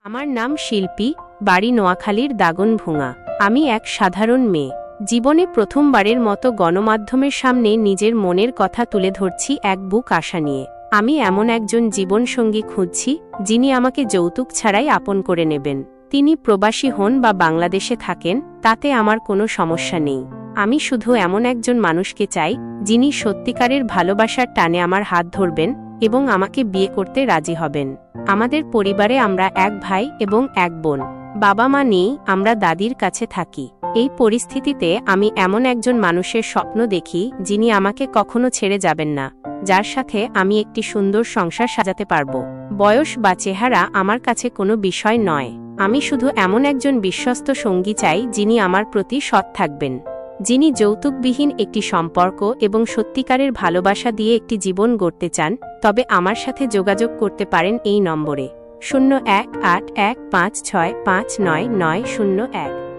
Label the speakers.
Speaker 1: আমার নাম শিল্পী, বাড়ি নোয়াখালীর দাগনভূঞা। আমি এক সাধারণ মেয়ে। জীবনে প্রথমবারের মতো গণমাধ্যমের সামনে নিজের মনের কথা তুলে ধরছি এক বুক আশা নিয়ে। আমি এমন একজন জীবনসঙ্গী খুঁজছি, যিনি আমাকে যৌতুক ছাড়াই আপন করে নেবেন। তিনি প্রবাসী হন বা বাংলাদেশে থাকেন, তাতে আমার কোনো সমস্যা নেই। আমি শুধু এমন একজন মানুষকে চাই, যিনি সত্যিকারের ভালোবাসার টানে আমার হাত ধরবেন এবং আমাকে বিয়ে করতে রাজি হবেন। আমাদের পরিবারে আমরা এক ভাই এবং এক বোন। বাবা মা নেই, আমরা দাদির কাছে থাকি। এই পরিস্থিতিতে আমি এমন একজন মানুষের স্বপ্ন দেখি, যিনি আমাকে কখনো ছেড়ে যাবেন না, যার সাথে আমি একটি সুন্দর সংসার সাজাতে পারব। বয়স বা চেহারা আমার কাছে কোনো বিষয় নয়। আমি শুধু এমন একজন বিশ্বস্ত সঙ্গী চাই, যিনি আমার প্রতি সৎ থাকবেন, যিনি যৌতুকবিহীন একটি সম্পর্ক এবং সত্যিকারের ভালোবাসা দিয়ে একটি জীবন গড়তে চান। তবে আমার সাথে যোগাযোগ করতে পারেন এই নম্বরে 018115659901।